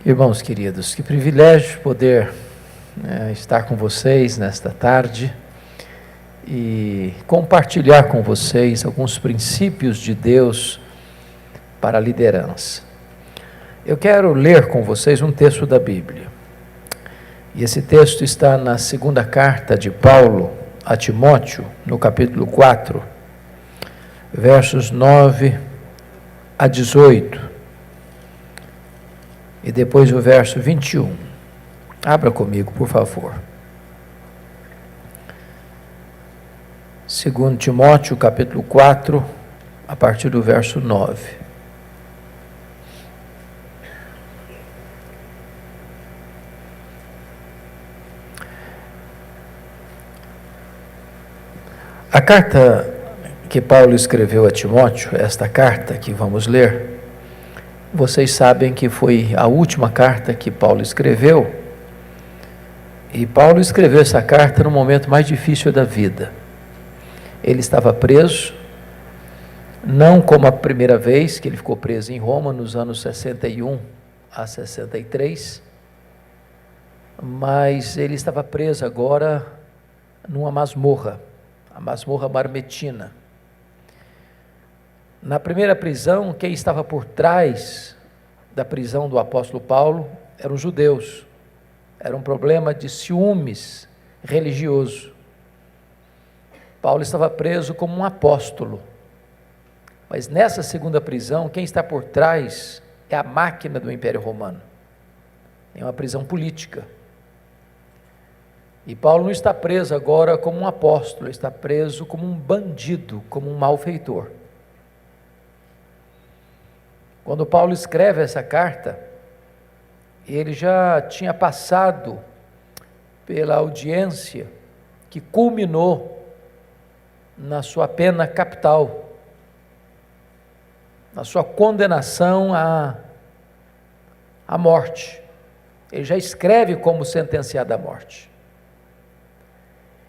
Irmãos queridos, que privilégio poder estar com vocês nesta tarde e compartilhar com vocês alguns princípios de Deus para a liderança. Eu quero ler com vocês um texto da Bíblia. E esse texto está na segunda carta de Paulo a Timóteo, no capítulo 4, versos 9 a 18. E depois o verso 21. Abra comigo, por favor. 2 Timóteo, capítulo 4, a partir do verso 9. A carta que Paulo escreveu a Timóteo, esta carta que vamos ler, vocês sabem que foi a última carta que Paulo escreveu, e Paulo escreveu essa carta no momento mais difícil da vida. Ele estava preso, não como a primeira vez que ele ficou preso em Roma, nos anos 61 a 63, mas ele estava preso agora numa masmorra, a masmorra Marmetina. Na primeira prisão, quem estava por trás da prisão do apóstolo Paulo eram os judeus. Era um problema de ciúmes religioso. Paulo estava preso como um apóstolo. Mas nessa segunda prisão, quem está por trás é a máquina do Império Romano. É uma prisão política. E Paulo não está preso agora como um apóstolo, está preso como um bandido, como um malfeitor. Quando Paulo escreve essa carta, ele já tinha passado pela audiência que culminou na sua pena capital, na sua condenação à morte. Ele já escreve como sentenciado à morte.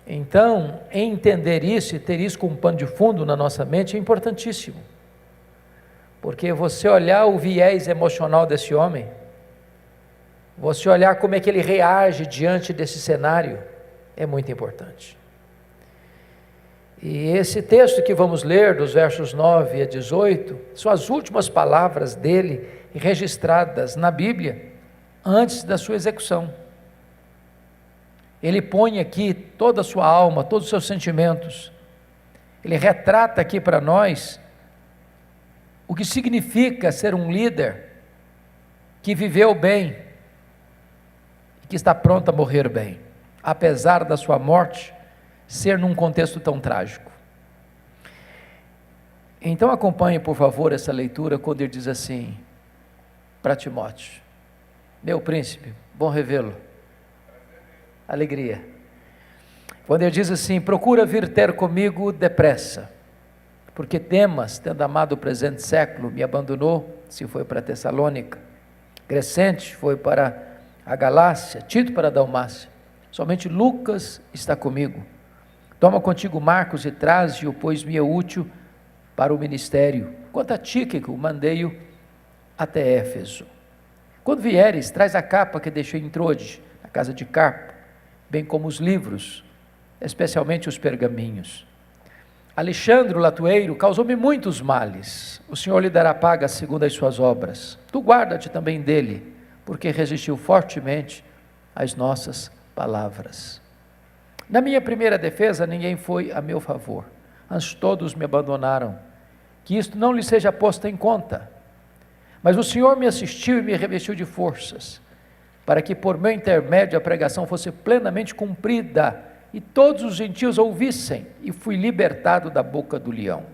Então, entender isso e ter isso como pano de fundo na nossa mente é importantíssimo. Porque você olhar o viés emocional desse homem, você olhar como é que ele reage diante desse cenário, é muito importante. E esse texto que vamos ler, dos versos 9 a 18, são as últimas palavras dele registradas na Bíblia, antes da sua execução. Ele põe aqui toda a sua alma, todos os seus sentimentos, ele retrata aqui para nós o que significa ser um líder que viveu bem e que está pronto a morrer bem, apesar da sua morte ser num contexto tão trágico. Então acompanhe, por favor, essa leitura quando ele diz assim para Timóteo: meu príncipe, bom revê-lo, alegria. Quando ele diz assim: procura vir ter comigo depressa, porque Demas, tendo amado o presente século, me abandonou, se foi para Tessalônica. Crescente foi para a Galácia, Tito para a Dalmácia. Somente Lucas está comigo. Toma contigo Marcos e traze-o, pois me é útil para o ministério. Quanto a Tíquico, mandei-o até Éfeso. Quando vieres, traz a capa que deixei em Trode, na casa de Carpo, bem como os livros, especialmente os pergaminhos. Alexandre, o latoeiro, causou-me muitos males. O Senhor lhe dará paga segundo as suas obras. Tu guarda-te também dele, porque resistiu fortemente às nossas palavras. Na minha primeira defesa, ninguém foi a meu favor. Antes todos me abandonaram. Que isto não lhe seja posto em conta. Mas o Senhor me assistiu e me revestiu de forças, para que por meu intermédio a pregação fosse plenamente cumprida, e todos os gentios ouvissem, e fui libertado da boca do leão.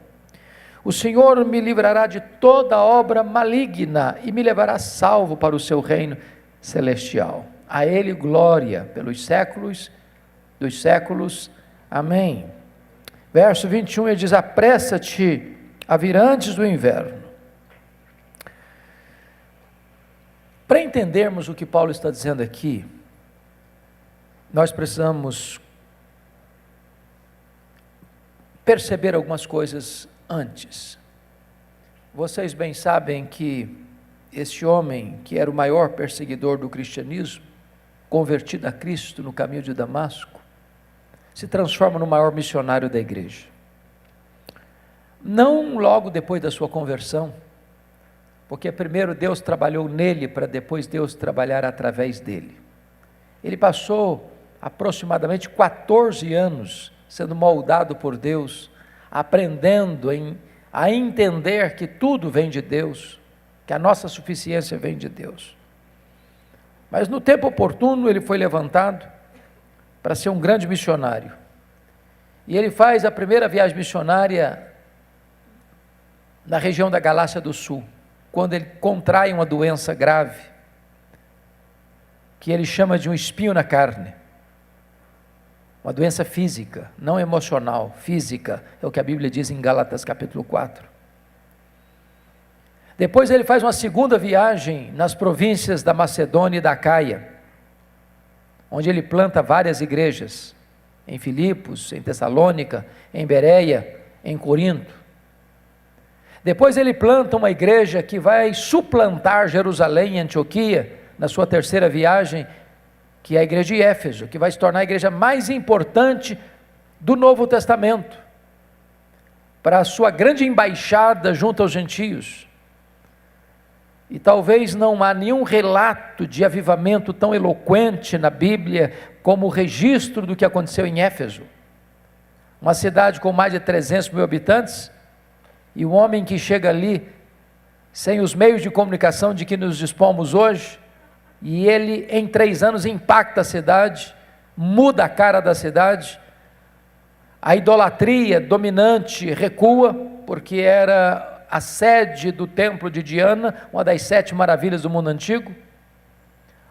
O Senhor me livrará de toda obra maligna, e me levará salvo para o seu reino celestial. A Ele glória pelos séculos dos séculos. Amém. Verso 21, ele diz: apressa-te a vir antes do inverno. Para entendermos o que Paulo está dizendo aqui, nós precisamos perceber algumas coisas antes. Vocês bem sabem que este homem, que era o maior perseguidor do cristianismo, convertido a Cristo no caminho de Damasco, se transforma no maior missionário da igreja. Não logo depois da sua conversão, porque primeiro Deus trabalhou nele, para depois Deus trabalhar através dele. Ele passou aproximadamente 14 anos sendo moldado por Deus, aprendendo a entender que tudo vem de Deus, que a nossa suficiência vem de Deus. Mas no tempo oportuno ele foi levantado para ser um grande missionário. E ele faz a primeira viagem missionária na região da Galácia do Sul, quando ele contrai uma doença grave, que ele chama de um espinho na carne. Uma doença física, não emocional, física, é o que a Bíblia diz em Gálatas capítulo 4. Depois ele faz uma segunda viagem nas províncias da Macedônia e da Acaia, onde ele planta várias igrejas, em Filipos, em Tessalônica, em Bereia, em Corinto. Depois ele planta uma igreja que vai suplantar Jerusalém e Antioquia, na sua terceira viagem, que é a igreja de Éfeso, que vai se tornar a igreja mais importante do Novo Testamento, para a sua grande embaixada junto aos gentios. E talvez não há nenhum relato de avivamento tão eloquente na Bíblia como o registro do que aconteceu em Éfeso, uma cidade com mais de 300 mil habitantes, e um homem que chega ali sem os meios de comunicação de que nos dispomos hoje, e ele em 3 anos impacta a cidade, muda a cara da cidade, a idolatria dominante recua, porque era a sede do templo de Diana, uma das 7 maravilhas do mundo antigo.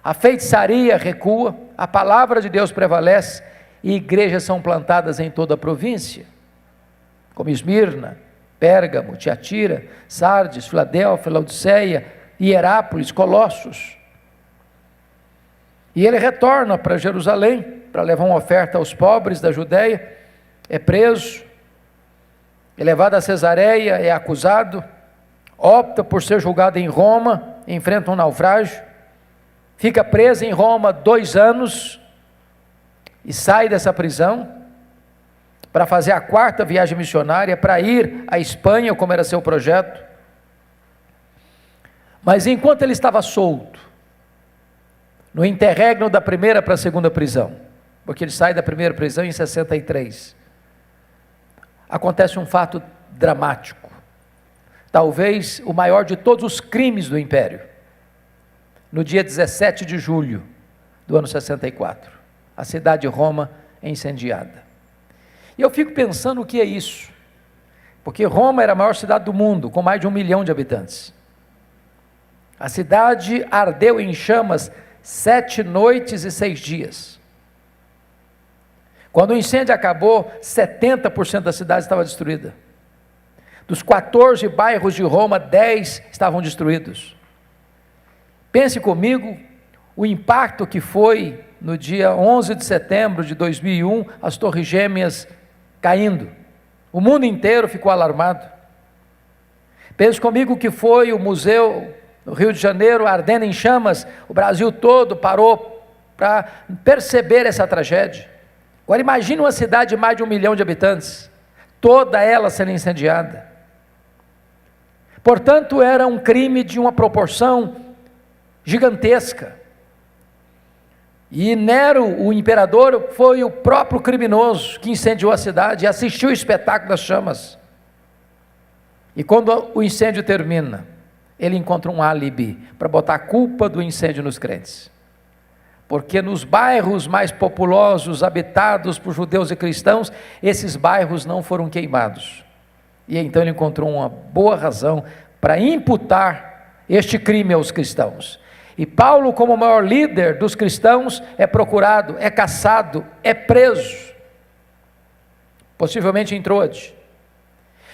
A feitiçaria recua, a palavra de Deus prevalece, e igrejas são plantadas em toda a província, como Esmirna, Pérgamo, Tiatira, Sardes, Filadélfia, Laodiceia, Hierápolis, Colossos. E ele retorna para Jerusalém, para levar uma oferta aos pobres da Judéia, é preso, é levado a Cesareia, é acusado, opta por ser julgado em Roma, enfrenta um naufrágio, fica preso em Roma 2 anos, e sai dessa prisão, para fazer a 4ª viagem missionária, para ir à Espanha, como era seu projeto. Mas enquanto ele estava solto, no interregno da primeira para a segunda prisão, porque ele sai da primeira prisão em 63, acontece um fato dramático, talvez o maior de todos os crimes do Império. No dia 17 de julho do ano 64, a cidade de Roma é incendiada. E eu fico pensando o que é isso, porque Roma era a maior cidade do mundo, com mais de 1 milhão de habitantes. A cidade ardeu em chamas 7 noites e 6 dias. Quando o incêndio acabou, 70% da cidade estava destruída. Dos 14 bairros de Roma, 10 estavam destruídos. Pense comigo o impacto que foi no dia 11 de setembro de 2001, as Torres Gêmeas caindo. O mundo inteiro ficou alarmado. Pense comigo que foi o museu no Rio de Janeiro ardendo em chamas, o Brasil todo parou para perceber essa tragédia. Agora imagine uma cidade de mais de 1 milhão de habitantes, toda ela sendo incendiada. Portanto, era um crime de uma proporção gigantesca. E Nero, o imperador, foi o próprio criminoso que incendiou a cidade e assistiu o espetáculo das chamas. E quando o incêndio termina, ele encontra um álibi para botar a culpa do incêndio nos crentes. Porque nos bairros mais populosos, habitados por judeus e cristãos, esses bairros não foram queimados. E então ele encontrou uma boa razão para imputar este crime aos cristãos. E Paulo, como o maior líder dos cristãos, é procurado, é caçado, é preso, possivelmente em Troade,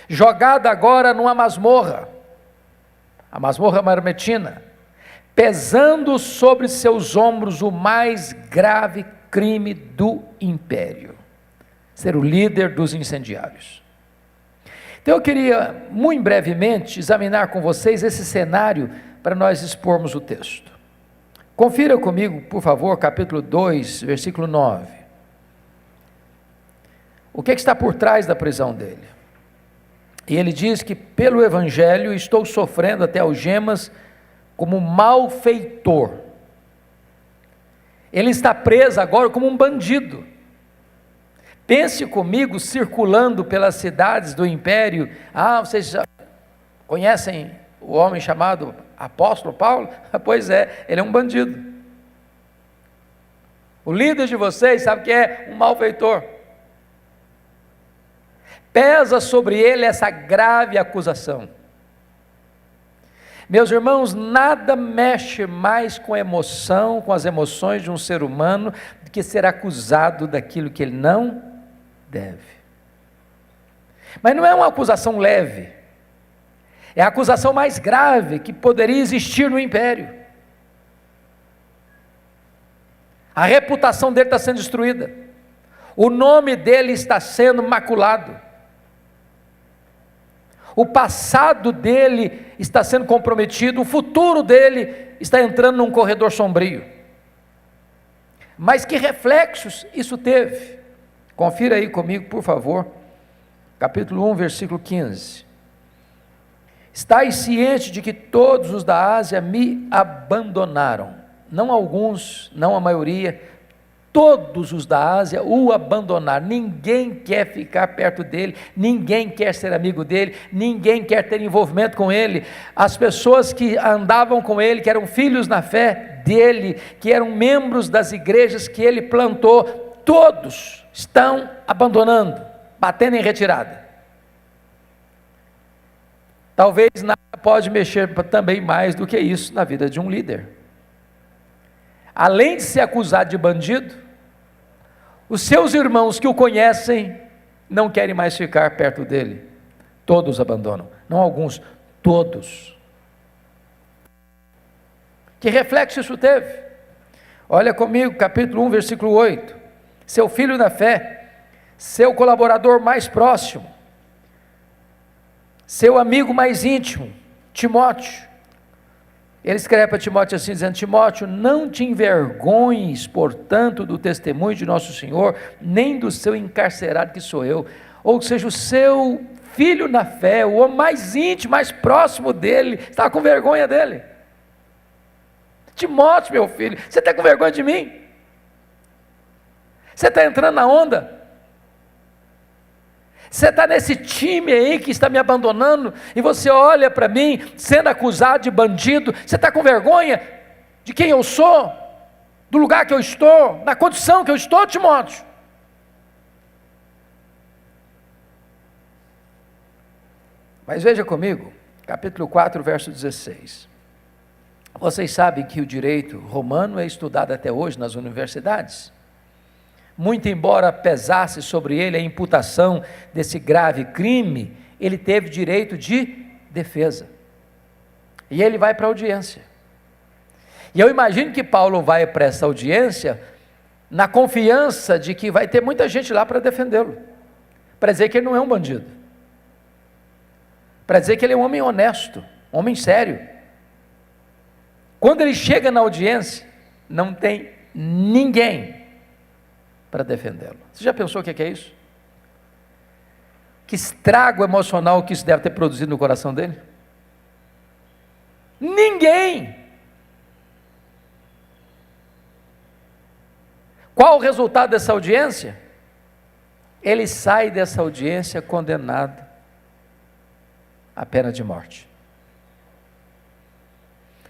jogado agora numa masmorra, a masmorra mamertina, pesando sobre seus ombros o mais grave crime do império, ser o líder dos incendiários. Então eu queria, muito brevemente, examinar com vocês esse cenário para nós expormos o texto. Confira comigo, por favor, capítulo 2, versículo 9. O que está por trás da prisão dele? E ele diz que pelo Evangelho estou sofrendo até algemas como malfeitor. Ele está preso agora como um bandido. Pense comigo, circulando pelas cidades do império. Vocês já conhecem o homem chamado apóstolo Paulo? Pois é, ele é um bandido. O líder de vocês sabe que é um malfeitor. Pesa sobre ele essa grave acusação. Meus irmãos, nada mexe mais com a emoção, com as emoções de um ser humano, do que ser acusado daquilo que ele não deve. Mas não é uma acusação leve, é a acusação mais grave que poderia existir no império. A reputação dele está sendo destruída, o nome dele está sendo maculado, o passado dele está sendo comprometido, o futuro dele está entrando num corredor sombrio. Mas que reflexos isso teve? Confira aí comigo, por favor, capítulo 1, versículo 15. Estais ciente de que todos os da Ásia me abandonaram, não alguns, não a maioria, todos os da Ásia o abandonaram. Ninguém quer ficar perto dele, ninguém quer ser amigo dele, ninguém quer ter envolvimento com ele. As pessoas que andavam com ele, que eram filhos na fé dele, que eram membros das igrejas que ele plantou, todos estão abandonando, batendo em retirada. Talvez nada pode mexer também mais do que isso na vida de um líder. Além de ser acusado de bandido, os seus irmãos que o conhecem não querem mais ficar perto dele. Todos abandonam, não alguns, todos. Que reflexo isso teve? Olha comigo, capítulo 1, versículo 8. Seu filho na fé, seu colaborador mais próximo, seu amigo mais íntimo, Timóteo. Ele escreve para Timóteo assim, dizendo: Timóteo, não te envergonhes, portanto, do testemunho de nosso Senhor, nem do seu encarcerado que sou eu. Ou seja, o seu filho na fé, o homem mais íntimo, mais próximo dele, está com vergonha dele. Timóteo, meu filho, você está com vergonha de mim? Você está entrando na onda? Você está nesse time aí que está me abandonando, e você olha para mim, sendo acusado de bandido, você está com vergonha de quem eu sou, do lugar que eu estou, na condição que eu estou, Timóteo? Mas veja comigo, capítulo 4, verso 16. Vocês sabem que o direito romano é estudado até hoje nas universidades. Muito embora pesasse sobre ele a imputação desse grave crime, ele teve direito de defesa. E ele vai para a audiência. E eu imagino que Paulo vai para essa audiência na confiança de que vai ter muita gente lá para defendê-lo, para dizer que ele não é um bandido, para dizer que ele é um homem honesto, um homem sério. Quando ele chega na audiência, não tem ninguém para defendê-lo. Você já pensou o que é isso? Que estrago emocional que isso deve ter produzido no coração dele? Ninguém! Qual o resultado dessa audiência? Ele sai dessa audiência condenado à pena de morte.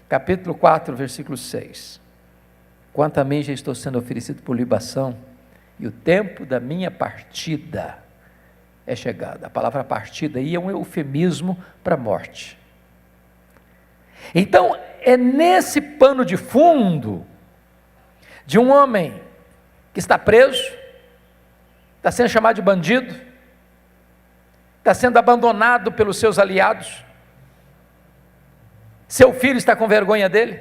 Capítulo 4, versículo 6. Quanto a mim já estou sendo oferecido por libação, e o tempo da minha partida é chegado. A palavra partida aí é um eufemismo para a morte. Então, é nesse pano de fundo de um homem que está preso, está sendo chamado de bandido, está sendo abandonado pelos seus aliados, seu filho está com vergonha dele,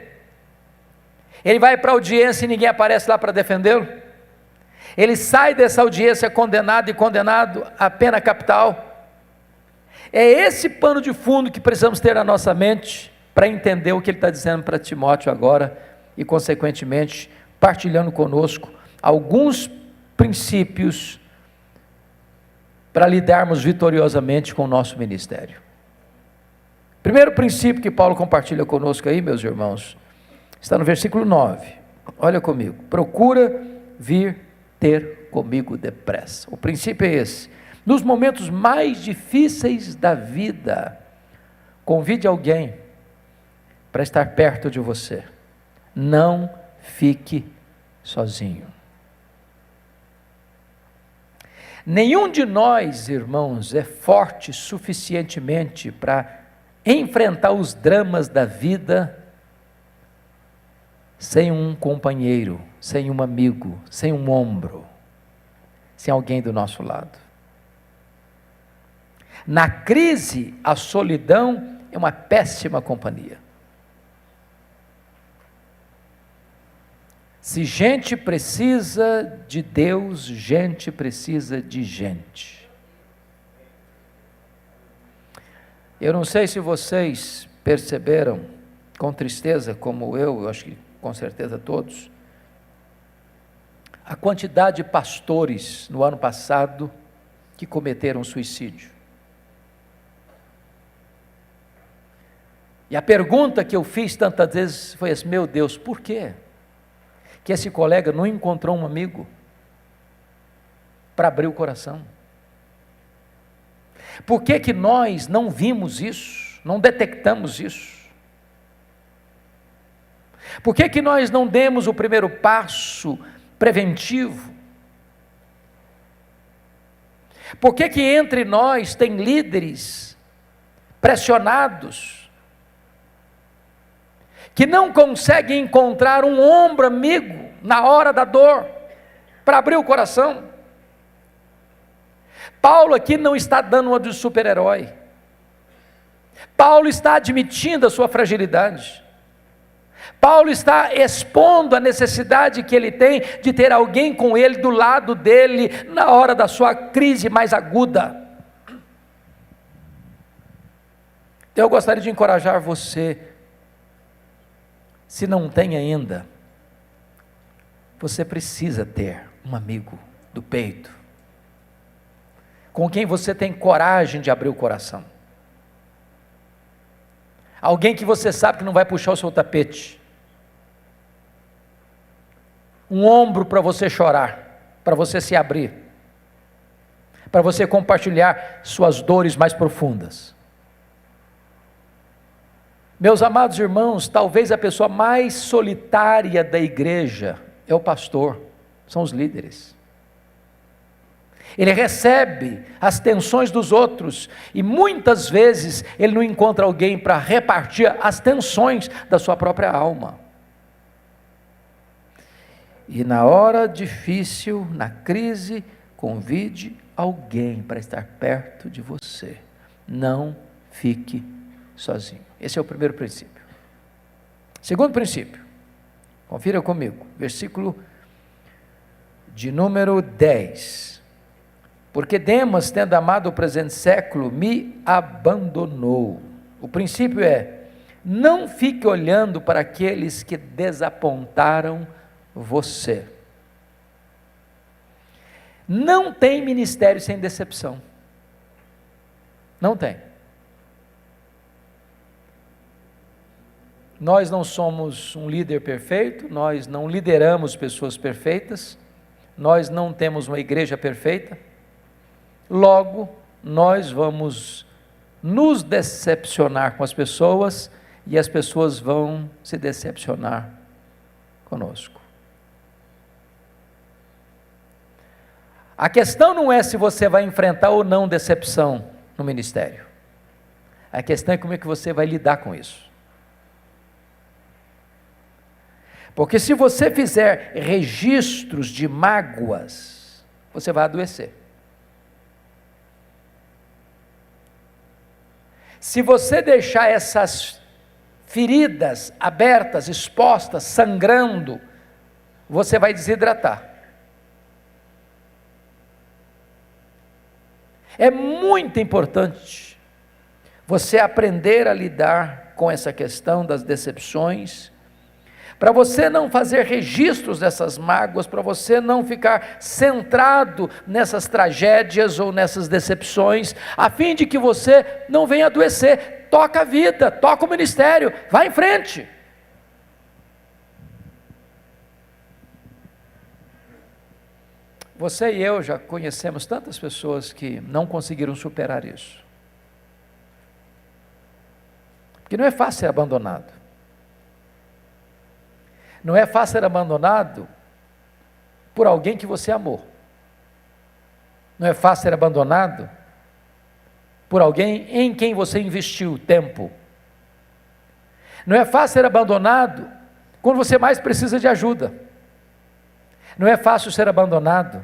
ele vai para a audiência e ninguém aparece lá para defendê-lo. Ele sai dessa audiência condenado à pena capital. É esse pano de fundo que precisamos ter na nossa mente para entender o que ele está dizendo para Timóteo agora e, consequentemente, partilhando conosco alguns princípios para lidarmos vitoriosamente com o nosso ministério. Primeiro princípio que Paulo compartilha conosco aí, meus irmãos, está no versículo 9. Olha comigo. Procura vir ter comigo depressa. O princípio é esse. Nos momentos mais difíceis da vida, convide alguém para estar perto de você. Não fique sozinho. Nenhum de nós, irmãos, é forte suficientemente para enfrentar os dramas da vida sem um companheiro, sem um amigo, sem um ombro, sem alguém do nosso lado. Na crise, a solidão é uma péssima companhia. Se gente precisa de Deus, gente precisa de gente. Eu não sei se vocês perceberam com tristeza, como eu acho que com certeza todos, a quantidade de pastores no ano passado que cometeram suicídio. E a pergunta que eu fiz tantas vezes foi assim: meu Deus, por quê? Que esse colega não encontrou um amigo para abrir o coração? Por que que nós não vimos isso, não detectamos isso? Por que que nós não demos o primeiro passo preventivo? Por que que entre nós tem líderes pressionados, que não conseguem encontrar um ombro amigo na hora da dor, para abrir o coração? Paulo aqui não está dando uma de super-herói. Paulo está admitindo a sua fragilidade. Paulo está expondo a necessidade que ele tem de ter alguém com ele, do lado dele, na hora da sua crise mais aguda. Então eu gostaria de encorajar você, se não tem ainda, você precisa ter um amigo do peito, com quem você tem coragem de abrir o coração. Alguém que você sabe que não vai puxar o seu tapete. Um ombro para você chorar, para você se abrir, para você compartilhar suas dores mais profundas. Meus amados irmãos, talvez a pessoa mais solitária da igreja é o pastor, são os líderes. Ele recebe as tensões dos outros e muitas vezes ele não encontra alguém para repartir as tensões da sua própria alma. E na hora difícil, na crise, convide alguém para estar perto de você. Não fique sozinho. Esse é o primeiro princípio. Segundo princípio, confira comigo, versículo de número 10. Porque Demas, tendo amado o presente século, me abandonou. O princípio é: não fique olhando para aqueles que desapontaram você. Não tem ministério sem decepção. Não tem. Nós não somos um líder perfeito, nós não lideramos pessoas perfeitas, nós não temos uma igreja perfeita. Logo, nós vamos nos decepcionar com as pessoas e as pessoas vão se decepcionar conosco. A questão não é se você vai enfrentar ou não decepção no ministério. A questão é como é que você vai lidar com isso. Porque se você fizer registros de mágoas, você vai adoecer. Se você deixar essas feridas abertas, expostas, sangrando, você vai desidratar. É muito importante você aprender a lidar com essa questão das decepções, para você não fazer registros dessas mágoas, para você não ficar centrado nessas tragédias ou nessas decepções, a fim de que você não venha adoecer. Toca a vida, toca o ministério, vá em frente. Você e eu já conhecemos tantas pessoas que não conseguiram superar isso. Porque não é fácil ser abandonado. Não é fácil ser abandonado por alguém que você amou. Não é fácil ser abandonado por alguém em quem você investiu tempo. Não é fácil ser abandonado quando você mais precisa de ajuda. Não é fácil ser abandonado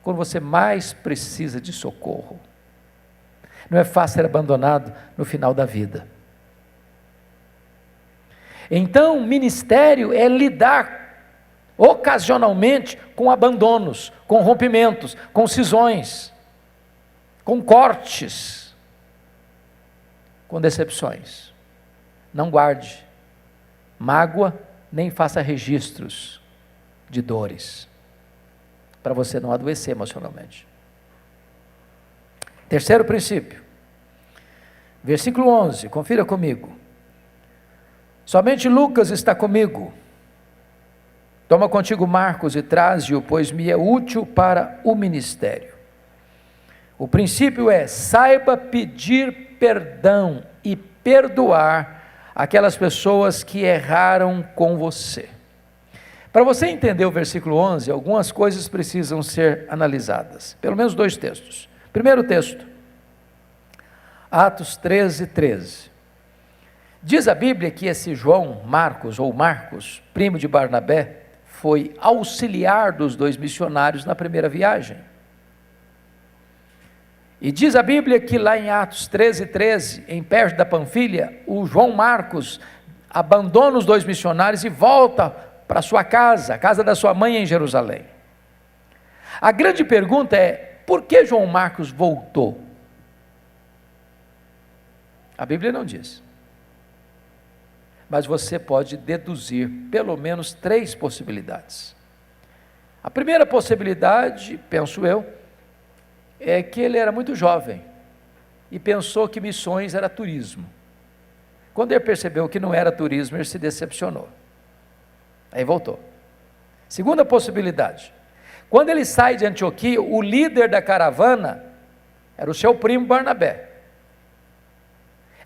quando você mais precisa de socorro. Não é fácil ser abandonado no final da vida. Então, ministério é lidar ocasionalmente com abandonos, com rompimentos, com cisões, com cortes, com decepções. Não guarde mágoa, nem faça registros de dores, para você não adoecer emocionalmente. Terceiro princípio, versículo 11, confira comigo. Somente Lucas está comigo. Toma contigo Marcos e traze-o, pois me é útil para o ministério. O princípio é: saiba pedir perdão e perdoar aquelas pessoas que erraram com você. Para você entender o versículo 11, algumas coisas precisam ser analisadas. Pelo menos dois textos. Primeiro texto, Atos 13, 13. Diz a Bíblia que esse João Marcos, ou Marcos, primo de Barnabé, foi auxiliar dos dois missionários na primeira viagem. E diz a Bíblia que lá em Atos 13, 13, em Perge da Panfilha, o João Marcos abandona os dois missionários e volta para sua casa, a casa da sua mãe em Jerusalém. A grande pergunta é: por que João Marcos voltou? A Bíblia não diz. Mas você pode deduzir pelo menos três possibilidades. A primeira possibilidade, penso eu, é que ele era muito jovem e pensou que missões era turismo. Quando ele percebeu que não era turismo, ele se decepcionou. Aí voltou. Segunda possibilidade, quando ele sai de Antioquia, o líder da caravana era o seu primo Barnabé.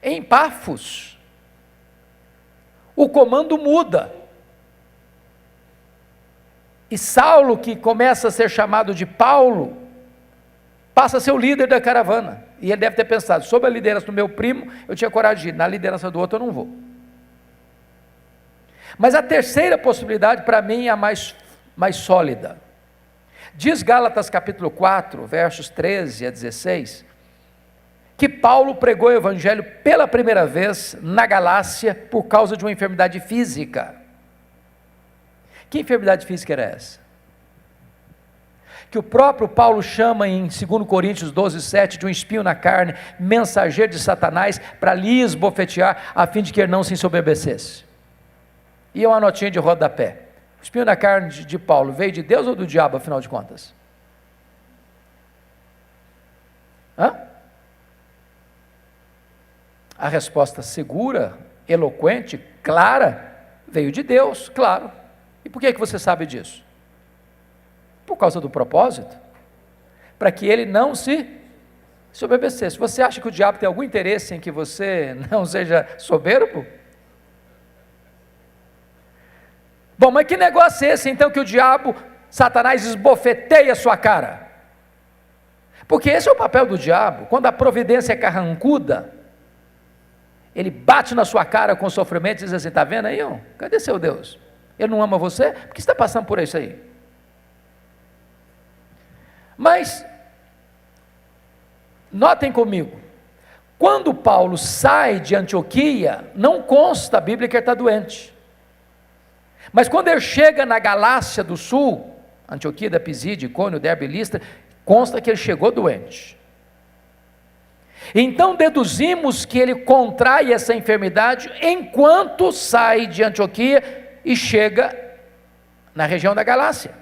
Em Pafos, o comando muda, e Saulo, que começa a ser chamado de Paulo, passa a ser o líder da caravana, e ele deve ter pensado: sob a liderança do meu primo, eu tinha coragem de ir, na liderança do outro eu não vou. Mas a terceira possibilidade, para mim, é a mais sólida. Diz Gálatas capítulo 4, versos 13 a 16, que Paulo pregou o evangelho pela primeira vez na Galácia por causa de uma enfermidade física. Que enfermidade física era essa? Que o próprio Paulo chama em 2 Coríntios 12, 7, de um espinho na carne, mensageiro de Satanás, para lhe esbofetear, a fim de que ele não se ensoberbecesse. E uma notinha de rodapé: o espinho na carne de Paulo veio de Deus ou do diabo, afinal de contas? A resposta segura, eloquente, clara, veio de Deus, claro. E por que você sabe disso? Por causa do propósito, para que ele não se soberbecesse. Você acha que o diabo tem algum interesse em que você não seja soberbo? Bom, mas que negócio é esse então que o diabo, Satanás, esbofeteia a sua cara? Porque esse é o papel do diabo. Quando a providência é carrancuda, ele bate na sua cara com sofrimento e diz assim: está vendo aí? Cadê seu Deus? Ele não ama você? Por que você está passando por isso aí? Mas, notem comigo, quando Paulo sai de Antioquia, não consta a Bíblia que ele está doente. Mas quando ele chega na Galácia do Sul, Antioquia da Pisídia, Icônio, Derbe e Listra, consta que ele chegou doente. Então deduzimos que ele contrai essa enfermidade enquanto sai de Antioquia e chega na região da Galácia.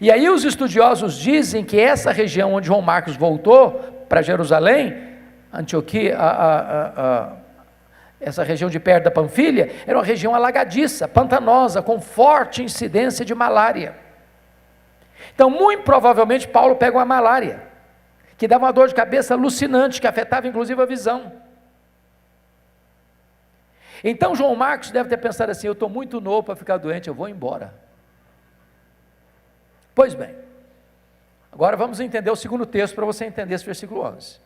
E aí os estudiosos dizem que essa região onde João Marcos voltou para Jerusalém, Antioquia, essa região de perto da Panfilha, era uma região alagadiça, pantanosa, com forte incidência de malária. Então, muito provavelmente, Paulo pega uma malária, que dava uma dor de cabeça alucinante, que afetava inclusive a visão. Então, João Marcos deve ter pensado assim: eu estou muito novo para ficar doente, eu vou embora. Pois bem, agora vamos entender o segundo texto para você entender esse versículo 11.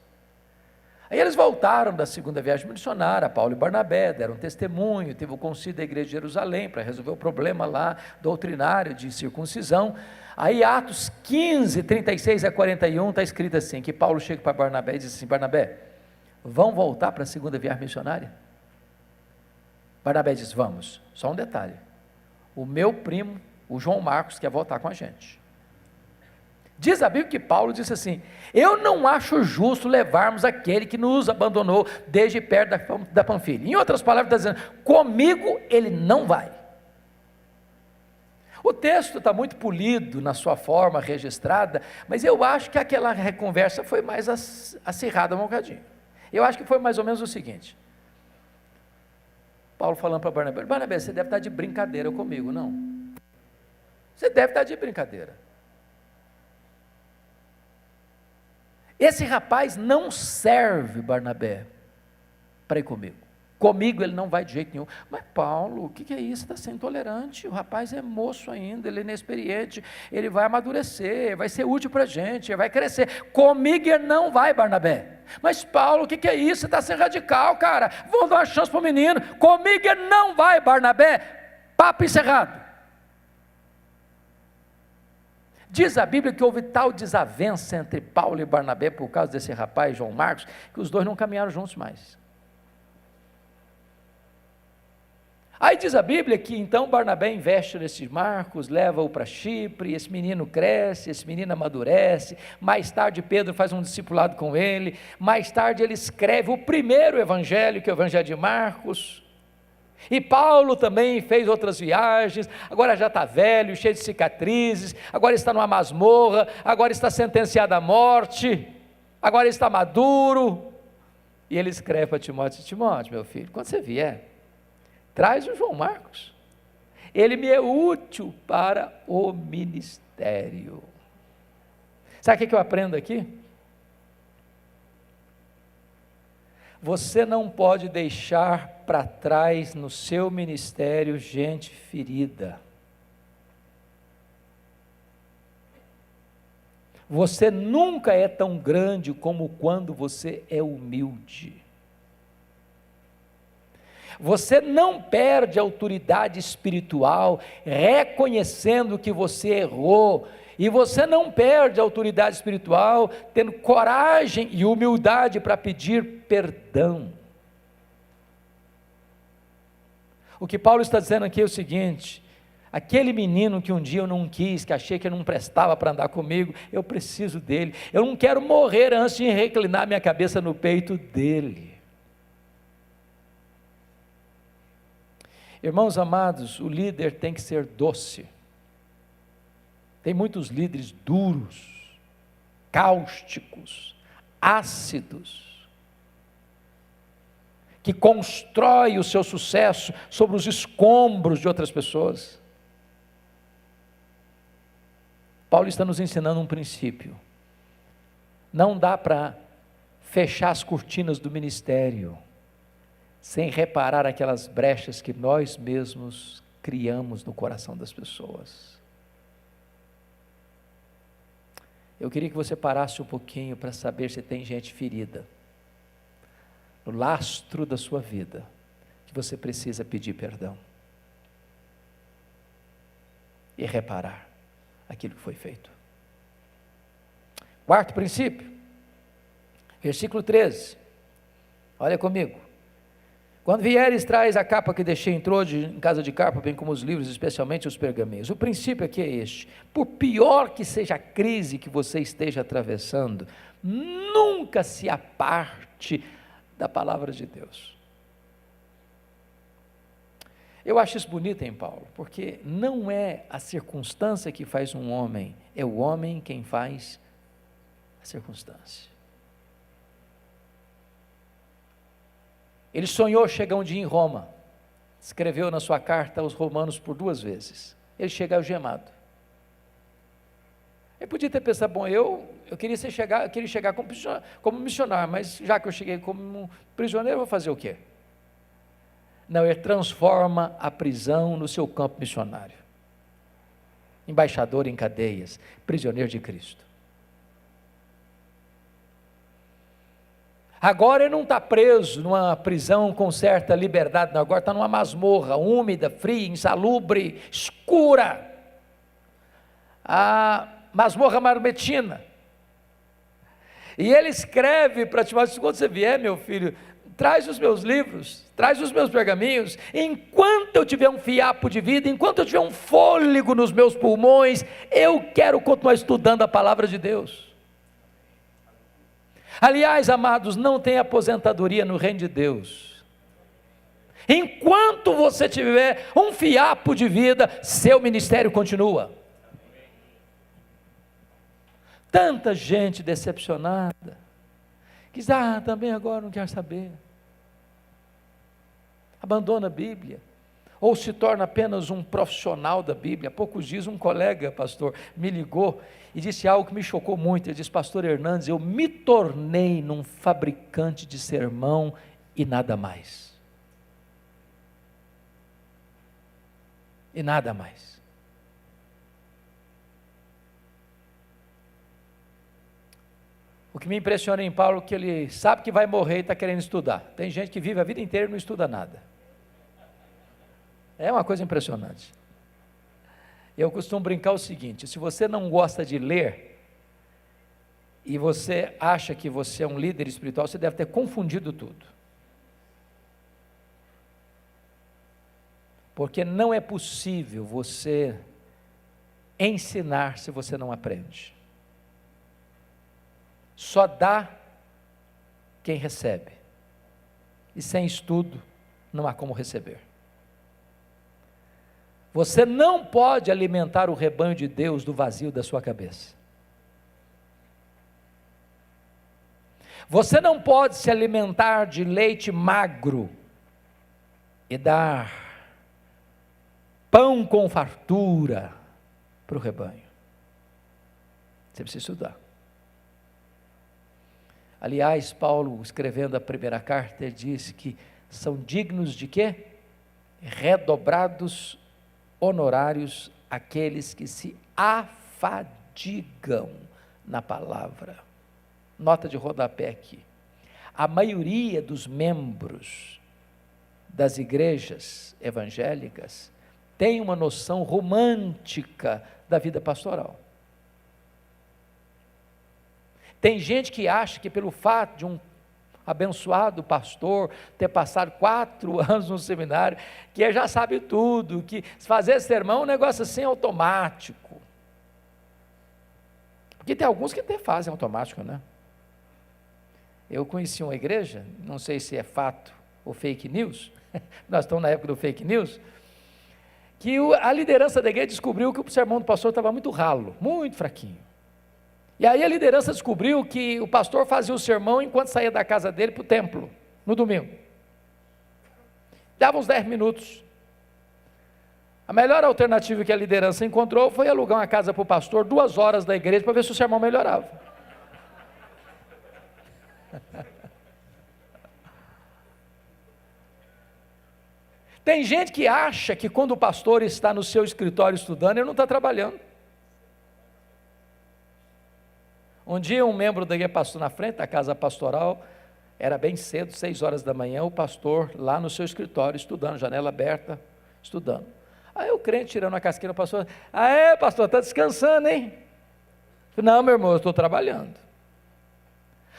Aí eles voltaram da segunda viagem missionária, Paulo e Barnabé, deram testemunho, teve o concílio da igreja de Jerusalém para resolver o problema lá doutrinário de circuncisão. Aí Atos 15, 36 a 41 está escrito assim, que Paulo chega para Barnabé e diz assim: Barnabé, vão voltar para a segunda viagem missionária? Barnabé diz: vamos. Só um detalhe, o meu primo, o João Marcos, quer voltar com a gente. Diz a Bíblia que Paulo disse assim: eu não acho justo levarmos aquele que nos abandonou desde perto da Panfilha. Em outras palavras, está dizendo: comigo ele não vai. O texto está muito polido na sua forma registrada, mas eu acho que aquela conversa foi mais acirrada um bocadinho. Eu acho que foi mais ou menos o seguinte: Paulo falando para Barnabé: Barnabé, você deve estar de brincadeira comigo, não? Você deve estar de brincadeira. Esse rapaz não serve, Barnabé, para ir comigo. Comigo ele não vai de jeito nenhum. Mas Paulo, o que é isso? Está sendo intolerante. O rapaz é moço ainda, ele é inexperiente, ele vai amadurecer, vai ser útil para a gente, ele vai crescer. Comigo ele não vai, Barnabé. Mas Paulo, o que é isso? Você está sendo radical, cara. Vamos dar uma chance para o menino. Comigo ele não vai, Barnabé. Papo encerrado. Diz a Bíblia que houve tal desavença entre Paulo e Barnabé por causa desse rapaz, João Marcos, que os dois não caminharam juntos mais. Aí diz a Bíblia que então Barnabé investe nesse Marcos, leva-o para Chipre, esse menino cresce, esse menino amadurece, mais tarde Pedro faz um discipulado com ele, mais tarde ele escreve o primeiro evangelho, que é o evangelho de Marcos. E Paulo também fez outras viagens, agora já está velho, cheio de cicatrizes, agora está numa masmorra, agora está sentenciado à morte, agora está maduro. E ele escreve para Timóteo: Timóteo, meu filho, quando você vier, traz o João Marcos, ele me é útil para o ministério. Sabe o que eu aprendo aqui? Você não pode deixar para trás no seu ministério gente ferida. Você nunca é tão grande como quando você é humilde. Você não perde a autoridade espiritual reconhecendo que você errou, e você não perde a autoridade espiritual tendo coragem e humildade para pedir perdão. O que Paulo está dizendo aqui é o seguinte: aquele menino que um dia eu não quis, que achei que não prestava para andar comigo, eu preciso dele, eu não quero morrer antes de reclinar minha cabeça no peito dele. Irmãos amados, o líder tem que ser doce. Tem muitos líderes duros, cáusticos, ácidos, que constroem o seu sucesso sobre os escombros de outras pessoas. Paulo está nos ensinando um princípio: não dá para fechar as cortinas do ministério sem reparar aquelas brechas que nós mesmos criamos no coração das pessoas. Eu queria que você parasse um pouquinho para saber se tem gente ferida no lastro da sua vida, que você precisa pedir perdão e reparar aquilo que foi feito. Quarto princípio, versículo 13, olha comigo: Quando vieres, traz a capa que deixei em Trode, em casa de Carpo, bem como os livros, especialmente os pergaminhos. O princípio aqui é este: por pior que seja a crise que você esteja atravessando, nunca se aparte da palavra de Deus. Eu acho isso bonito em Paulo, porque não é a circunstância que faz um homem, é o homem quem faz a circunstância. Ele sonhou chegar um dia em Roma, escreveu na sua carta aos romanos por 2 vezes, ele chega algemado. Ele podia ter pensado, bom, eu queria chegar como missionário, mas já que eu cheguei como prisioneiro, eu vou fazer o quê? Não, ele transforma a prisão no seu campo missionário. Embaixador em cadeias, prisioneiro de Cristo. Agora ele não está preso numa prisão com certa liberdade, não, agora está numa masmorra, úmida, fria, insalubre, escura. A masmorra mamertina. E ele escreve para Timóteo: quando você vier, meu filho, traz os meus livros, traz os meus pergaminhos, enquanto eu tiver um fiapo de vida, enquanto eu tiver um fôlego nos meus pulmões, eu quero continuar estudando a palavra de Deus. Aliás, amados, não tem aposentadoria no reino de Deus. Enquanto você tiver um fiapo de vida, seu ministério continua. Tanta gente decepcionada, que diz, também agora não quer saber. Abandona a Bíblia, ou se torna apenas um profissional da Bíblia. Há poucos dias um colega, pastor, me ligou e disse algo que me chocou muito. Ele disse: pastor Hernandes, eu me tornei num fabricante de sermão e nada mais. E nada mais. O que me impressiona em Paulo é que ele sabe que vai morrer e está querendo estudar. Tem gente que vive a vida inteira e não estuda nada. É uma coisa impressionante. Eu costumo brincar o seguinte: se você não gosta de ler, e você acha que você é um líder espiritual, você deve ter confundido tudo. Porque não é possível você ensinar se você não aprende. Só dá quem recebe, e sem estudo não há como receber. Você não pode alimentar o rebanho de Deus do vazio da sua cabeça. Você não pode se alimentar de leite magro e dar pão com fartura para o rebanho. Você precisa estudar. Aliás, Paulo, escrevendo a primeira carta, ele disse que são dignos de quê? Redobrados honorários aqueles que se afadigam na palavra. Nota de rodapé aqui: a maioria dos membros das igrejas evangélicas tem uma noção romântica da vida pastoral. Tem gente que acha que pelo fato de um abençoado pastor ter passado 4 anos no seminário, que já sabe tudo, que fazer sermão é um negócio assim automático. Porque tem alguns que até fazem automático, né? Eu conheci uma igreja, não sei se é fato ou fake news, nós estamos na época do fake news, que a liderança da igreja descobriu que o sermão do pastor estava muito ralo, muito fraquinho. E aí a liderança descobriu que o pastor fazia o sermão enquanto saía da casa dele para o templo, no domingo. Dava uns 10 minutos. A melhor alternativa que a liderança encontrou foi alugar uma casa para o pastor, 2 horas da igreja, para ver se o sermão melhorava. Tem gente que acha que quando o pastor está no seu escritório estudando, ele não está trabalhando. Um dia um membro da igreja passou na frente da casa pastoral, era bem cedo, 6 horas da manhã, o pastor lá no seu escritório estudando, janela aberta, estudando. Aí o crente tirando a casquinha do pastor: pastor, está descansando, hein? Não, meu irmão, eu estou trabalhando.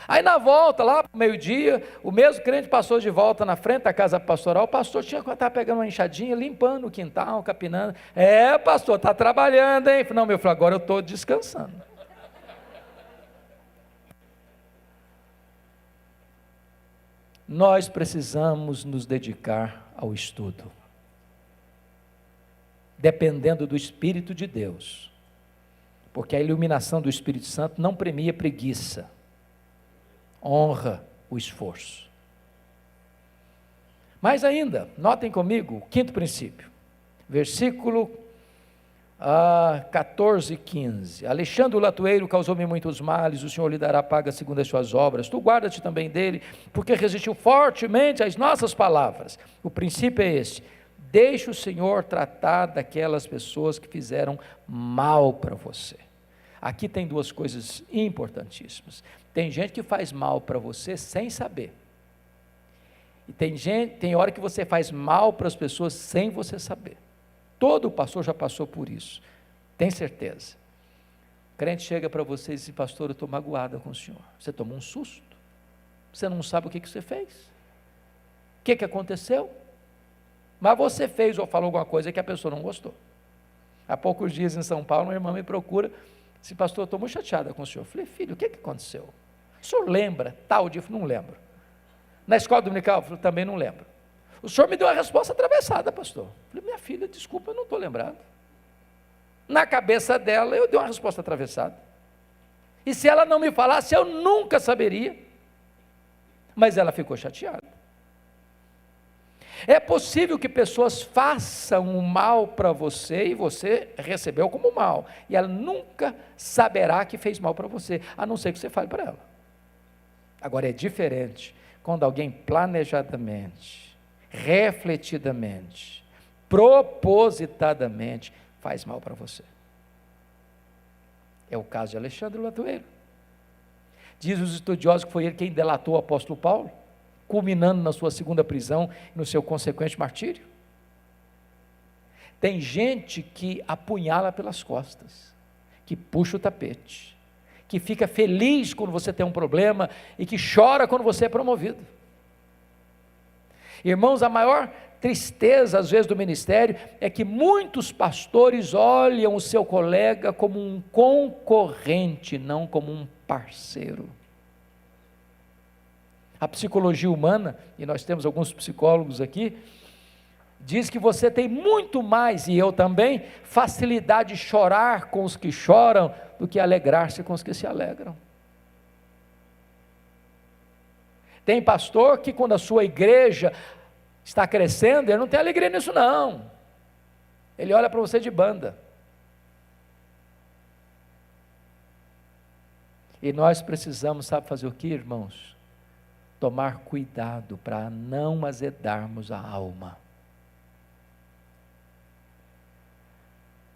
Aí na volta, lá para o meio-dia, o mesmo crente passou de volta na frente da casa pastoral, o pastor estava pegando uma enxadinha, limpando o quintal, capinando. Pastor, está trabalhando, hein? Não, meu filho, agora eu estou descansando. Nós precisamos nos dedicar ao estudo, dependendo do Espírito de Deus, porque a iluminação do Espírito Santo não premia preguiça, honra o esforço. Mais ainda, notem comigo o quinto princípio, versículo 14 e 15. Alexandre o latoeiro causou-me muitos males, o Senhor lhe dará paga segundo as suas obras. Tu guarda-te também dele, porque resistiu fortemente às nossas palavras. O princípio é esse: deixe o Senhor tratar daquelas pessoas que fizeram mal para você. Aqui tem duas coisas importantíssimas. Tem gente que faz mal para você sem saber. E tem hora que você faz mal para as pessoas sem você saber. Todo pastor já passou por isso, tem certeza. O crente chega para você e diz: pastor, eu estou magoada com o senhor. Você tomou um susto, você não sabe o que você fez, o que aconteceu, mas você fez ou falou alguma coisa que a pessoa não gostou. Há poucos dias em São Paulo, uma irmã me procura, disse: pastor, eu estou muito chateada com o senhor. Eu falei: filho, o que aconteceu? O senhor lembra tal dia? Eu falei: não lembro. Na escola dominical? Eu falei: também não lembro. O senhor me deu uma resposta atravessada, pastor. Eu falei: minha filha, desculpa, eu não estou lembrado. Na cabeça dela, eu dei uma resposta atravessada. E se ela não me falasse, eu nunca saberia. Mas ela ficou chateada. É possível que pessoas façam o mal para você e você recebeu como mal. E ela nunca saberá que fez mal para você, a não ser que você fale para ela. Agora é diferente quando alguém planejadamente, refletidamente, propositadamente faz mal para você. É o caso de Alexandre o latoeiro. Diz os estudiosos que foi ele quem delatou o apóstolo Paulo, culminando na sua segunda prisão e no seu consequente martírio. Tem gente que apunhala pelas costas, que puxa o tapete, que fica feliz quando você tem um problema e que chora quando você é promovido. Irmãos, a maior tristeza às vezes do ministério é que muitos pastores olham o seu colega como um concorrente, não como um parceiro. A psicologia humana, e nós temos alguns psicólogos aqui, diz que você tem muito mais, e eu também, facilidade de chorar com os que choram do que alegrar-se com os que se alegram. Tem pastor que quando a sua igreja está crescendo, ele não tem alegria nisso não. Ele olha para você de banda. E nós precisamos, sabe fazer o que, irmãos? Tomar cuidado para não azedarmos a alma.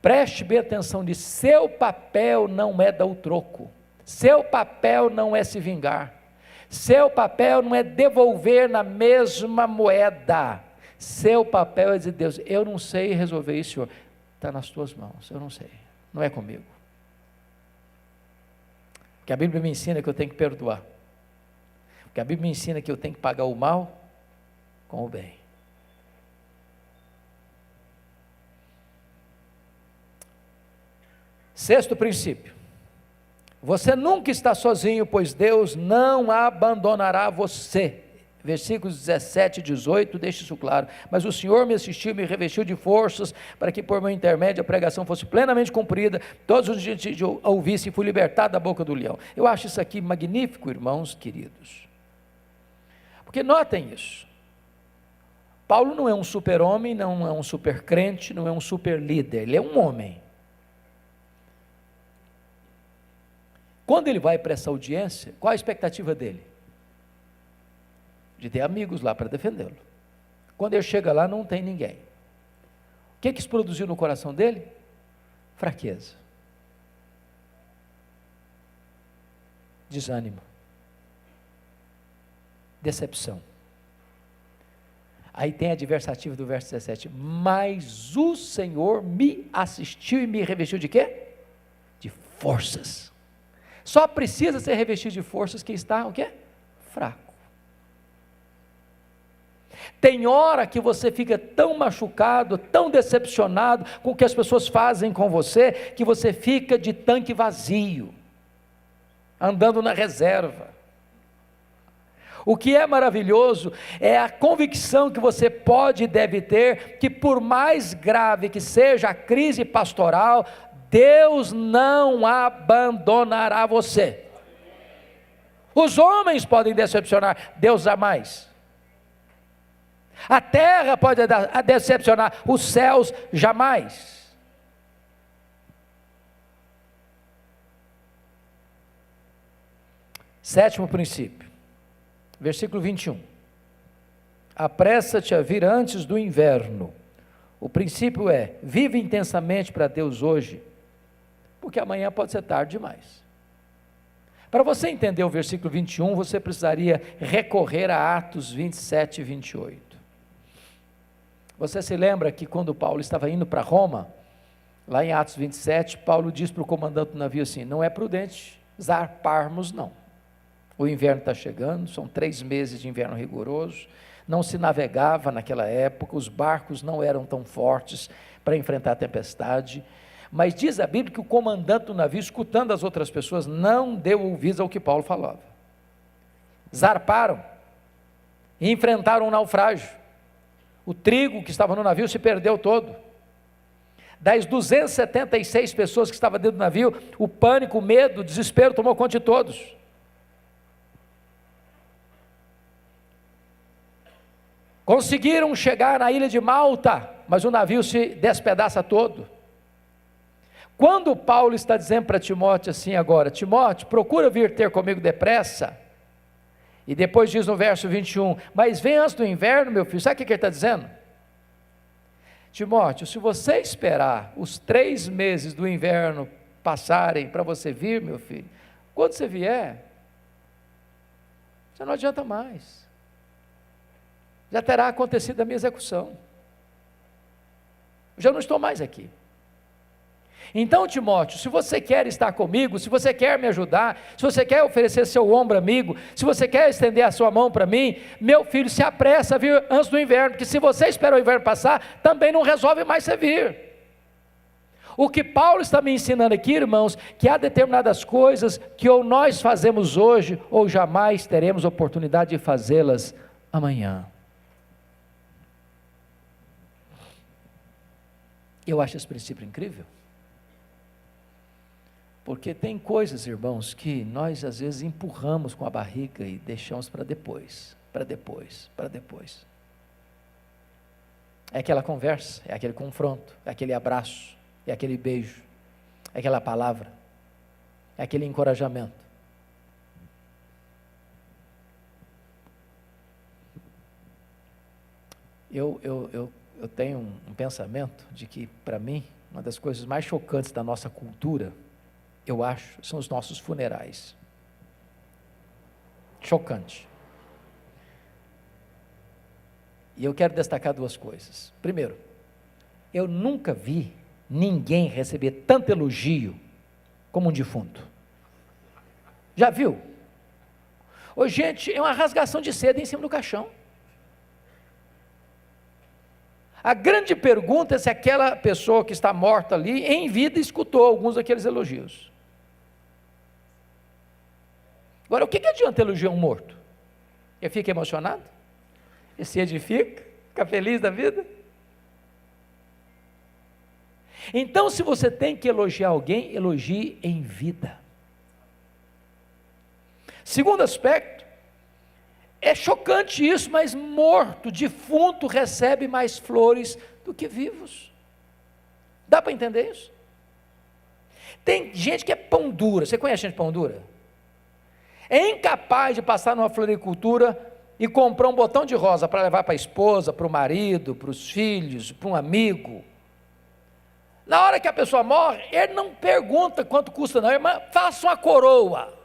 Preste bem atenção nisso. Seu papel não é dar o troco. Seu papel não é se vingar. Seu papel não é devolver na mesma moeda. Seu papel é dizer: Deus, eu não sei resolver isso, Senhor. Está nas tuas mãos, eu não sei. Não é comigo. Porque a Bíblia me ensina que eu tenho que perdoar. Porque a Bíblia me ensina que eu tenho que pagar o mal com o bem. Sexto princípio: você nunca está sozinho, pois Deus não abandonará você. Versículos 17 e 18, deixa isso claro. Mas o Senhor me assistiu, me revestiu de forças, para que por meu intermédio a pregação fosse plenamente cumprida, todos os dias que eu ouvisse e fui libertado da boca do leão. Eu acho isso aqui magnífico, irmãos queridos. Porque notem isso. Paulo não é um super-homem, não é um super-crente, não é um super-líder, ele é um homem. Quando ele vai para essa audiência, qual a expectativa dele? De ter amigos lá para defendê-lo. Quando ele chega lá, não tem ninguém. O que isso produziu no coração dele? Fraqueza. Desânimo. Decepção. Aí tem a adversativa do verso 17. Mas o Senhor me assistiu e me revestiu de quê? De forças. Só precisa ser revestido de forças que está, o quê? Fraco. Tem hora que você fica tão machucado, tão decepcionado com o que as pessoas fazem com você, que você fica de tanque vazio, andando na reserva. O que é maravilhoso é a convicção que você pode e deve ter, que por mais grave que seja a crise pastoral, Deus não abandonará você. Os homens podem decepcionar, Deus jamais. A terra pode decepcionar, os céus jamais. Sétimo princípio, versículo 21. Apressa-te a vir antes do inverno. O princípio é: vive intensamente para Deus hoje, porque amanhã pode ser tarde demais. Para você entender o versículo 21, você precisaria recorrer a Atos 27 e 28. Você se lembra que quando Paulo estava indo para Roma, lá em Atos 27, Paulo diz para o comandante do navio assim: não é prudente zarparmos não. O inverno está chegando, são 3 meses de inverno rigoroso, não se navegava naquela época, os barcos não eram tão fortes para enfrentar a tempestade, mas diz a Bíblia que o comandante do navio, escutando as outras pessoas, não deu ouvidos ao que Paulo falava. Zarparam e enfrentaram um naufrágio. O trigo que estava no navio se perdeu todo. Das 276 pessoas que estavam dentro do navio, o pânico, o medo, o desespero tomou conta de todos. Conseguiram chegar na ilha de Malta, mas o navio se despedaça todo. Quando Paulo está dizendo para Timóteo assim agora: Timóteo, procura vir ter comigo depressa, e depois diz no verso 21, mas vem antes do inverno, meu filho. Sabe o que ele está dizendo? Timóteo, se você esperar os 3 meses do inverno passarem para você vir, meu filho, quando você vier, já não adianta mais, já terá acontecido a minha execução, já não estou mais aqui. Então, Timóteo, se você quer estar comigo, se você quer me ajudar, se você quer oferecer seu ombro amigo, se você quer estender a sua mão para mim, meu filho, se apressa a vir antes do inverno, porque se você esperar o inverno passar, também não resolve mais você vir. O que Paulo está me ensinando aqui, irmãos, que há determinadas coisas que ou nós fazemos hoje, ou jamais teremos oportunidade de fazê-las amanhã. Eu acho esse princípio incrível. Porque tem coisas, irmãos, que nós às vezes empurramos com a barriga e deixamos para depois, para depois, para depois. É aquela conversa, é aquele confronto, é aquele abraço, é aquele beijo, é aquela palavra, é aquele encorajamento. Eu tenho um pensamento de que, para mim, uma das coisas mais chocantes da nossa cultura, eu acho, são os nossos funerais. Chocante. E eu quero destacar 2 coisas. Primeiro, eu nunca vi ninguém receber tanto elogio como um defunto. Já viu? Ô, gente, é uma rasgação de seda em cima do caixão. A grande pergunta é se aquela pessoa que está morta ali, em vida, escutou alguns daqueles elogios. Agora, o que adianta elogiar um morto? Ele fica emocionado? Ele se edifica? Fica feliz da vida? Então, se você tem que elogiar alguém, elogie em vida. Segundo aspecto, é chocante isso, mas morto, defunto, recebe mais flores do que vivos. Dá para entender isso? Tem gente que é pão dura. Você conhece gente pão dura? É incapaz de passar numa floricultura e comprar um botão de rosa para levar para a esposa, para o marido, para os filhos, para um amigo. Na hora que a pessoa morre, ele não pergunta quanto custa não, irmã, faça uma coroa.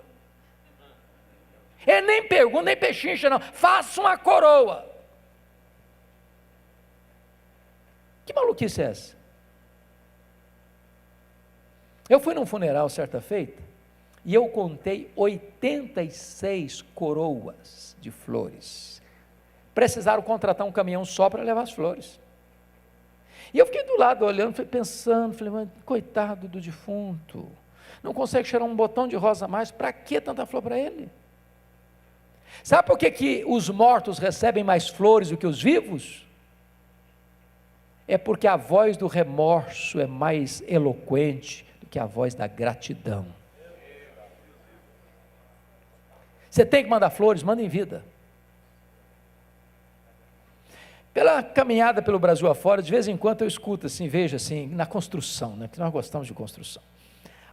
Ele nem pergunta, nem pechincha não, faça uma coroa. Que maluquice é essa? Eu fui num funeral certa feita, e eu contei 86 coroas de flores. Precisaram contratar um caminhão só para levar as flores. E eu fiquei do lado olhando, pensando, falei, mas coitado do defunto, não consegue cheirar um botão de rosa a mais, para que tanta flor para ele? Sabe por que os mortos recebem mais flores do que os vivos? É porque a voz do remorso é mais eloquente do que a voz da gratidão. Você tem que mandar flores, manda em vida. Pela caminhada pelo Brasil afora, de vez em quando eu escuto assim, vejo assim, na construção, né, que nós gostamos de construção.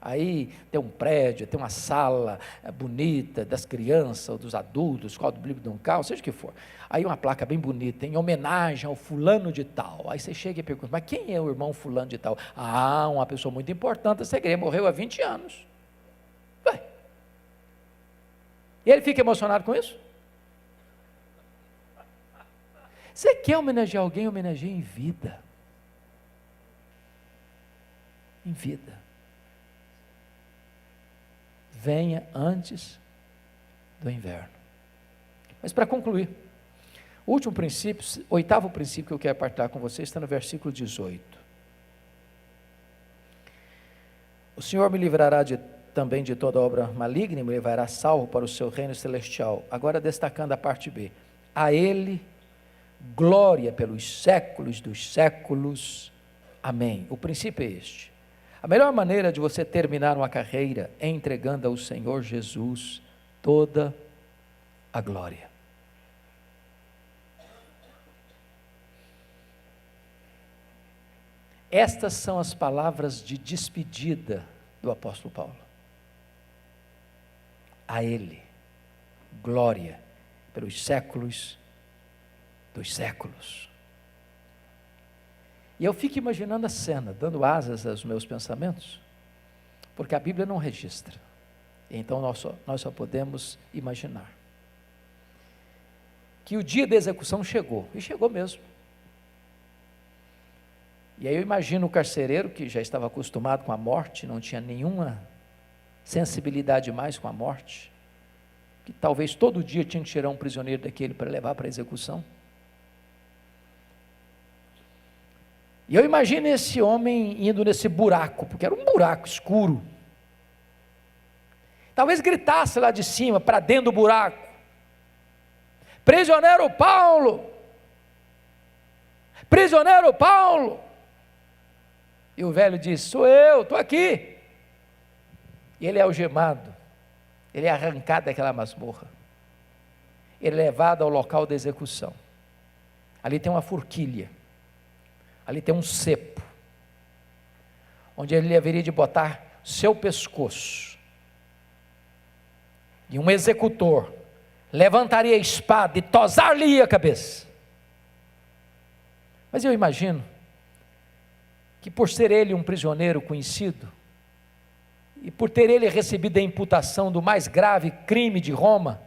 Aí tem um prédio, tem uma sala bonita das crianças, ou dos adultos, escola do bíblico de um carro, seja o que for. Aí uma placa bem bonita, em homenagem ao fulano de tal. Aí você chega e pergunta, mas quem é o irmão fulano de tal? Ah, uma pessoa muito importante dessa igreja, morreu há 20 anos. Ué. E ele fica emocionado com isso? Você quer homenagear alguém, homenageie em vida. Em vida. Venha antes do inverno. Mas para concluir, o último princípio, oitavo princípio que eu quero partilhar com vocês, está no versículo 18. O Senhor me livrará também de toda obra maligna e me levará salvo para o seu reino celestial. Agora destacando a parte B. A Ele glória pelos séculos dos séculos. Amém. O princípio é este. A melhor maneira de você terminar uma carreira é entregando ao Senhor Jesus toda a glória. Estas são as palavras de despedida do apóstolo Paulo. A Ele glória pelos séculos dos séculos. E eu fico imaginando a cena, dando asas aos meus pensamentos, porque a Bíblia não registra, então nós só podemos imaginar, que o dia da execução chegou, e chegou mesmo. E aí eu imagino o carcereiro, que já estava acostumado com a morte, não tinha nenhuma sensibilidade mais com a morte, que talvez todo dia tinha que tirar um prisioneiro daquele para levar para a execução. E eu imagino esse homem indo nesse buraco, porque era um buraco escuro. Talvez gritasse lá de cima, para dentro do buraco: prisioneiro Paulo! Prisioneiro Paulo! E o velho diz: sou eu, estou aqui. E ele é algemado, ele é arrancado daquela masmorra, ele é levado ao local da execução. Ali tem uma forquilha, ali tem um cepo, onde ele haveria de botar seu pescoço, e um executor levantaria a espada e tosar-lhe a cabeça. Mas eu imagino que, por ser ele um prisioneiro conhecido, e por ter ele recebido a imputação do mais grave crime de Roma,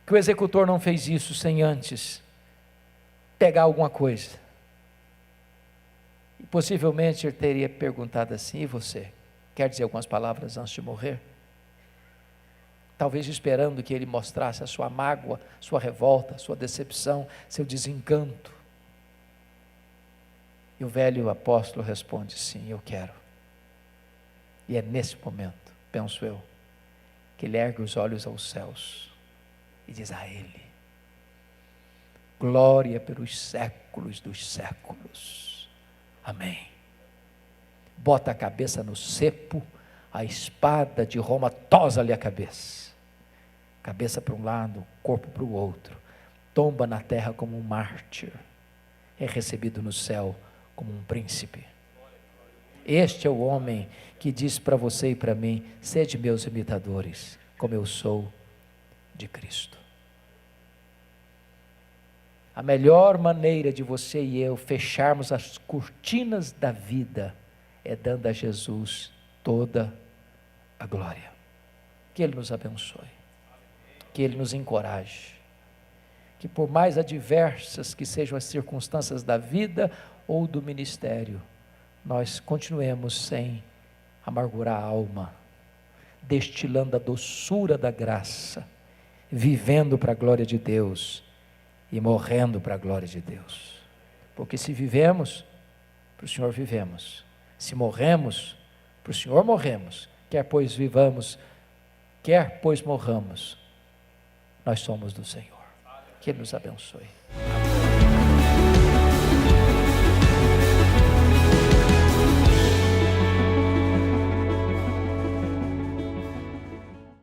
que o executor não fez isso sem antes pegar alguma coisa. E possivelmente ele teria perguntado assim: e você, quer dizer algumas palavras antes de morrer? Talvez esperando que ele mostrasse a sua mágoa, sua revolta, sua decepção, seu desencanto. E o velho apóstolo responde: sim, eu quero. E é nesse momento, penso eu, que ele ergue os olhos aos céus e diz a ele: glória pelos séculos dos séculos. Amém. Bota a cabeça no cepo, a espada de Roma tosa-lhe a cabeça. Cabeça para um lado, corpo para o outro. Tomba na terra como um mártir. É recebido no céu como um príncipe. Este é o homem que diz para você e para mim: sede meus imitadores, como eu sou de Cristo. A melhor maneira de você e eu fecharmos as cortinas da vida é dando a Jesus toda a glória. Que Ele nos abençoe, que Ele nos encoraje, que por mais adversas que sejam as circunstâncias da vida ou do ministério, nós continuemos sem amargurar a alma, destilando a doçura da graça, vivendo para a glória de Deus e morrendo para a glória de Deus. Porque se vivemos, para o Senhor vivemos. Se morremos, para o Senhor morremos. Quer pois vivamos, quer pois morramos, nós somos do Senhor. Que Ele nos abençoe.